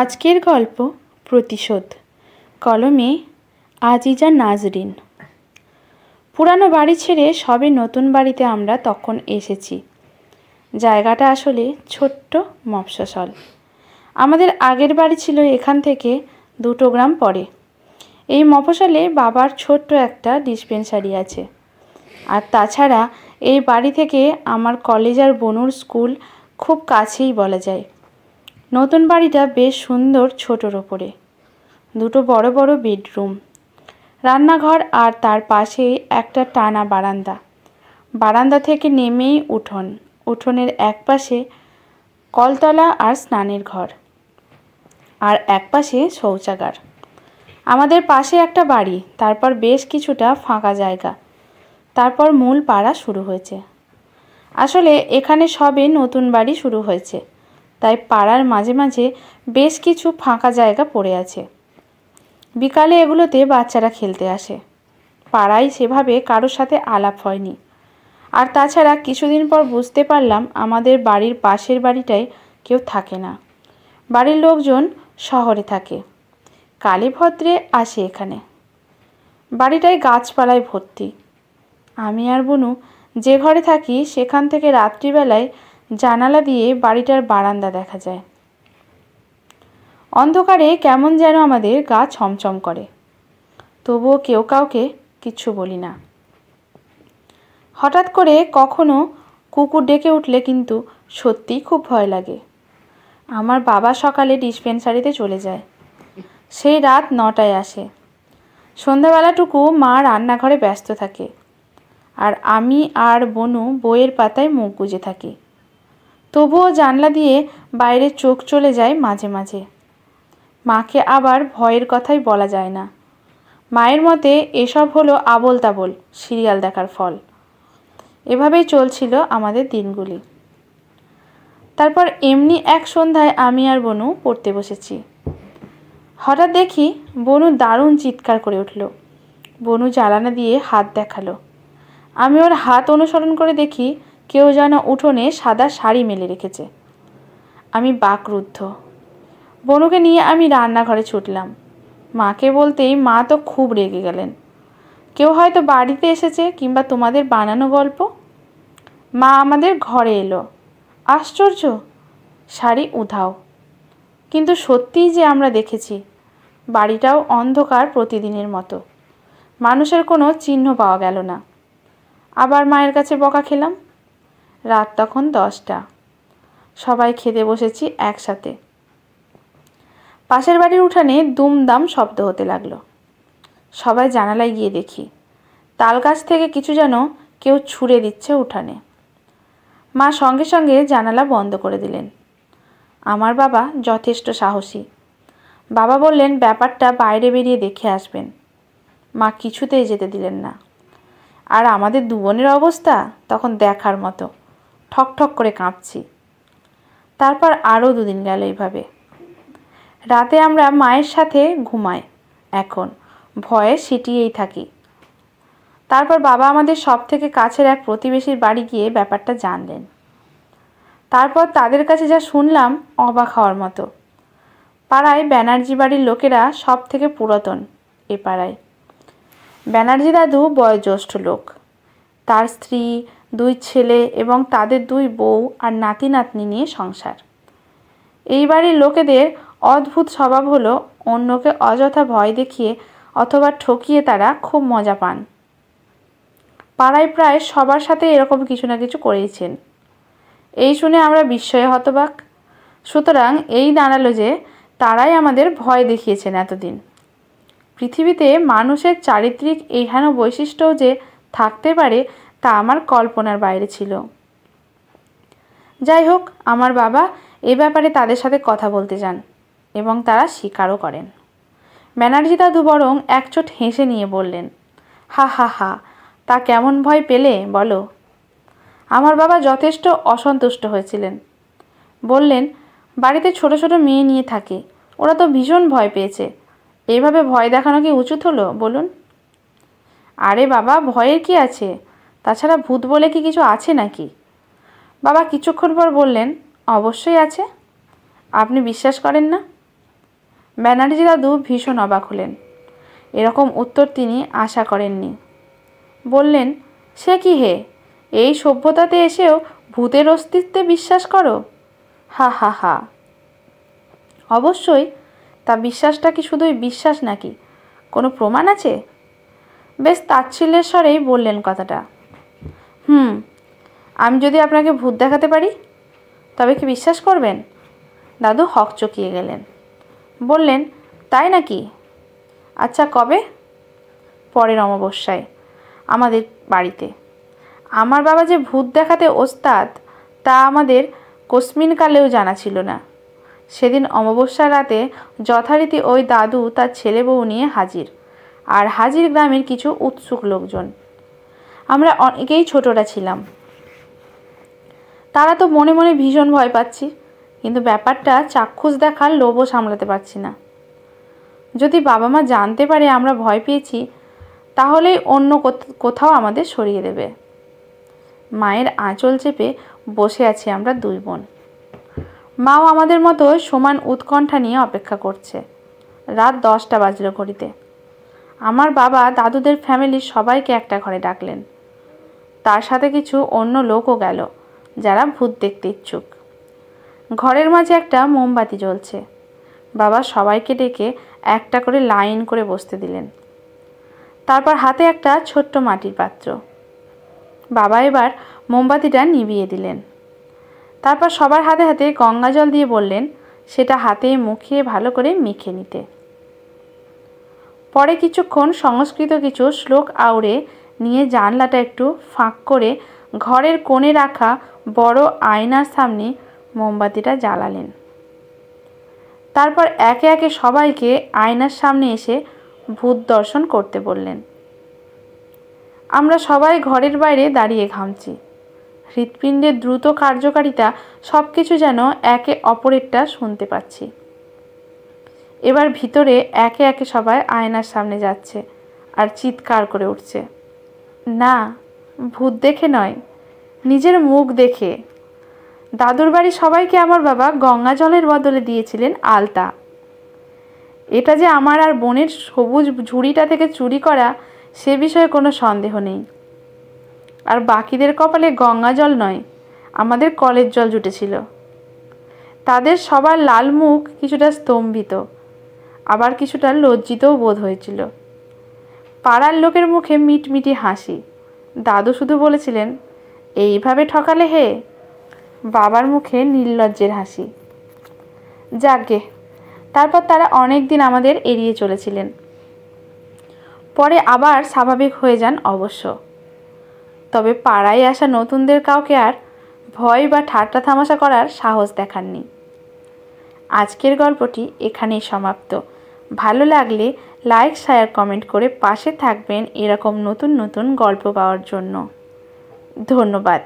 আজকের গল্প প্রতিশোধ। কলমে আজিজা নাজরিন। পুরানো বাড়ি ছেড়ে সবে নতুন বাড়িতে আমরা তখন এসেছি। জায়গাটা আসলে ছোট্ট মফস্বল। আমাদের আগের বাড়ি ছিল এখান থেকে 2 গ্রাম পরে। এই মফস্বলে বাবার ছোট্ট একটা ডিসপেন্সারি আছে। আর তাছাড়া এই বাড়ি থেকে আমার কলেজ আর বনুর স্কুল খুব কাছেই বলা যায়। নতুন বাড়িটা বেশ সুন্দর, ছোটোর ওপরে 2 বড় বড় বেডরুম, রান্নাঘর আর তার পাশেই একটা টানা বারান্দা। বারান্দা থেকে নেমেই উঠোন, উঠোনের একপাশে কলতলা আর স্নানের ঘর, আর একপাশে শৌচাগার। আমাদের পাশে একটা বাড়ি, তারপর বেশ কিছুটা ফাঁকা জায়গা, তারপর মূল পাড়া শুরু হয়েছে। আসলে এখানে সবে নতুন বাড়ি শুরু হয়েছে, তাই পাড়ার মাঝে মাঝে বেশ কিছু ফাঁকা জায়গা পড়ে আছে। বিকালে এগুলোতে বাচ্চারা খেলতে আসে। পাড়ায় সেভাবে কারোর সাথে আলাপ হয়নি। আর তাছাড়া কিছুদিন পর বুঝতে পারলাম আমাদের বাড়ির পাশের বাড়িটায় কেউ থাকে না। বাড়ির লোকজন শহরে থাকে, কালী ভদ্রে আসে এখানে। বাড়িটায় গাছপালায় ভর্তি। আমি আর বনু যে ঘরে থাকি সেখান থেকে রাত্রিবেলায় জানালা দিয়ে বাড়িটার বারান্দা দেখা যায়। অন্ধকারে কেমন যেন আমাদের গা ছমছম করে, তবুও কেউ কাউকে কিচ্ছু বলি না। হঠাৎ করে কখনো কুকুর ডেকে উঠলে কিন্তু সত্যিই খুব ভয় লাগে। আমার বাবা সকালে ডিসপেন্সারিতে চলে যায়, সেই রাত 9টায় আসে। সন্ধ্যাবেলাটুকু মা রান্নাঘরে ব্যস্ত থাকে, আর আমি আর বনু বইয়ের পাতায় মুখ গুজে থাকি। তবুও জানলা দিয়ে বাইরে চোখ চলে যায় মাঝে মাঝে। মাকে আবার ভয়ের কথাই বলা যায় না। মায়ের মতে এসব হলো আবোল তাবোল সিরিয়াল দেখার ফল। এভাবেই চলছিল আমাদের দিনগুলি। তারপর এমনি এক সন্ধ্যায় আমি আর বনু পড়তে বসেছি। হঠাৎ দেখি বনু দারুণ চিৎকার করে উঠল। বনু জানালা দিয়ে হাত দেখালো। আমি ওর হাত অনুসরণ করে দেখি কেউ যেন উঠোনে সাদা শাড়ি মেলে রেখেছে। আমি বাকরুদ্ধ। বনুকে নিয়ে আমি রান্নাঘরে ছুটলাম। মাকে বলতেই মা তো খুব রেগে গেলেন। কেউ হয়তো বাড়িতে এসেছে, কিংবা তোমাদের বানানো গল্প। মা আমাদের ঘরে এলো। আশ্চর্য, শাড়ি উধাও। কিন্তু সত্যিই যে আমরা দেখেছি, বাড়িটাও অন্ধকার প্রতিদিনের মতো। মানুষের কোনো চিহ্ন পাওয়া গেল না। আবার মায়ের কাছে বকা খেলাম। রাত তখন 10টা। সবাই খেতে বসেছি একসাথে। পাশের বাড়ির উঠানে দুমদাম শব্দ হতে লাগলো। সবাই জানালায় গিয়ে দেখি তাল গাছ থেকে কিছু যেন কেউ ছুঁড়ে দিচ্ছে উঠানে। মা সঙ্গে সঙ্গে জানালা বন্ধ করে দিলেন। আমার বাবা যথেষ্ট সাহসী। বাবা বললেন ব্যাপারটা বাইরে বেরিয়ে দেখে আসবেন। মা কিছুতেই যেতে দিলেন না। আর আমাদের 2 বোনের অবস্থা তখন দেখার মতো, ঠক ঠক করে কাঁপছি। তারপর আরও 2 দিন গেল এইভাবে। রাতে আমরা মায়ের সাথে ঘুমাই, এখন ভয়ে সিটিয়েই থাকি। তারপর বাবা আমাদের সব থেকে কাছের এক প্রতিবেশীর বাড়ি গিয়ে ব্যাপারটা জানলেন। তারপর তাদের কাছে যা শুনলাম অবাক হওয়ার মতো। পাড়ায় ব্যানার্জি বাড়ির লোকেরা সব থেকে পুরাতন এ পাড়ায়। ব্যানার্জি দাদু বয়োজ্যেষ্ঠ লোক। তার স্ত্রী, 2 ছেলে এবং তাদের 2 বউ আর নাতি নাতনি নিয়ে সংসার। এই বাড়ির লোকেদের অদ্ভুত স্বভাব হলো অন্যকে অযথা ভয় দেখিয়ে অথবা ঠকিয়ে তারা খুব মজা পান। পাড়ায় প্রায় সবার সাথে এরকম কিছু না কিছু করেইছেন। এই শুনে আমরা বিস্ময়ে হতবাক। সুতরাং এই দাঁড়ালো যে তারাই আমাদের ভয় দেখিয়েছেন এতদিন। পৃথিবীতে মানুষের চারিত্রিক এইখানে বৈশিষ্ট্যও যে থাকতে পারে তা আমার কল্পনার বাইরে ছিল। যাই হোক, আমার বাবা এ ব্যাপারে তাদের সাথে কথা বলতে যান এবং তারা স্বীকারও করেন। ব্যানার্জি দাদু বরং একচোট হেসে নিয়ে বললেন, হা হা হা, তা কেমন ভয় পেলে বলো? আমার বাবা যথেষ্ট অসন্তুষ্ট হয়েছিলেন। বললেন, বাড়িতে ছোট ছোট মেয়ে নিয়ে থাকে, ওরা তো ভীষণ ভয় পেয়েছে। এইভাবে ভয় দেখানো কি উচিত হলো বলুন? আরে বাবা, ভয়ের কি আছে? তাছাড়া ভূত বলে কি কিছু আছে নাকি? বাবা কিছুক্ষণ পর বললেন, অবশ্যই আছে। আপনি বিশ্বাস করেন না? ব্যানার্জি দাদু ভীষণ অবাক হলেন। এরকম উত্তর তিনি আশা করেননি। বললেন, সে কি হে, এই সভ্যতাতে এসেও ভূতের অস্তিত্বে বিশ্বাস করো? হা হা হা। অবশ্যই। তা বিশ্বাসটা কি শুধুই বিশ্বাস নাকি কোনো প্রমাণ আছে? বেশ তাচ্ছিল্যের স্বরেই বললেন কথাটা। আমি যদি আপনাকে ভূত দেখাতে পারি তবে কি বিশ্বাস করবেন? দাদু হকচকিয়ে গেলেন। বললেন, তাই নাকি? আচ্ছা, কবে? পরের অমাবস্যায় আমাদের বাড়িতে। আমার বাবা যে ভূত দেখাতে ওস্তাদ তা আমাদের কোস্মিনকালেও জানা ছিল না। সেদিন অমাবস্যার রাতে যথারীতি ওই দাদু তার ছেলে বউ নিয়ে হাজির, আর হাজির গ্রামের কিছু উৎসুক লোকজন। আমরা অনেকেই ছোটরা ছিলাম। তারা তো মনে মনে ভীষণ ভয় পাচ্ছি, কিন্তু ব্যাপারটা চাক্ষুষ দেখার লোভও সামলাতে পারছি না। যদি বাবা মা জানতে পারে আমরা ভয় পেয়েছি, তাহলেই অন্য কোথাও আমাদের সরিয়ে দেবে। মায়ের আঁচল চেপে বসে আছি আমরা দুই বোন। মাও আমাদের মতো সমান উৎকণ্ঠা নিয়ে অপেক্ষা করছে। রাত 10টা বাজলো ঘড়িতে। আমার বাবা দাদুদের ফ্যামিলির সবাইকে একটা ঘরে ডাকলেন। তার সাথে কিছু অন্য লোকও গেল যারা ভূত দেখতে ইচ্ছুক। ঘরের মাঝে একটা মোমবাতি জ্বলছে। বাবা সবাইকে ডেকে একটা করে লাইন করে বসতে দিলেন। তারপর হাতে একটা ছোট্ট মাটির পাত্র। বাবা এবার মোমবাতিটা নিভিয়ে দিলেন। তারপর সবার হাতে হাতে গঙ্গা জল দিয়ে বললেন সেটা হাতে মুখিয়ে ভালো করে মেখে নিতে। পরে কিছুক্ষণ সংস্কৃত কিছু শ্লোক আওড়ে নিয়ে জানলাটা একটু ফাঁক করে ঘরের কোণে রাখা বড় আয়নার সামনে মোমবাতিটা জ্বালালেন। তারপর একে একে সবাইকে আয়নার সামনে এসে ভূত দর্শন করতে বললেন। আমরা সবাই ঘরের বাইরে দাঁড়িয়ে ঘামছি। হৃৎপিণ্ডের দ্রুত কার্যকারিতা সব কিছু যেন একে অপরেরটা শুনতে পাচ্ছি। এবার ভিতরে একে একে সবাই আয়নার সামনে যাচ্ছে আর চিৎকার করে উঠছে, না, ভূত দেখে নয়, নিজের মুখ দেখে। দাদুর বাড়ি সবাইকে আমার বাবা গঙ্গা জলের বদলে দিয়েছিলেন আলতা। এটা যে আমার আর বোনের সবুজ ঝুড়িটা থেকে চুরি করা সে বিষয়ে কোনো সন্দেহ নেই। আর বাকিদের কপালে গঙ্গা জল নয়, আমাদের কলের জল জুটেছিল। তাদের সবার লাল মুখ কিছুটা স্তম্ভিত, আবার কিছুটা লজ্জিতও বোধ হয়েছিল। পাড়ার লোকের মুখে মিটমিটি হাসি। দাদু শুধু বলেছিলেন, এইভাবে ঠকালে হে। বাবার মুখে নির্লজ্জের হাসি। যাকগে, তারপর তারা অনেক দিন আমাদের এড়িয়ে চলেছিলেন। পরে আবার স্বাভাবিক হয়ে যান অবশ্য। তবে পাড়ায় আসা নতুনদের কাউকে আর ভয় বা ঠাট্টা তামাশা করার সাহস দেখাননি। আজকের গল্পটি এখানেই সমাপ্ত। ভালো লাগলে লাইক, শেয়ার, কমেন্ট করে পাশে থাকবেন এরকম নতুন নতুন গল্প পাওয়ার জন্য। ধন্যবাদ।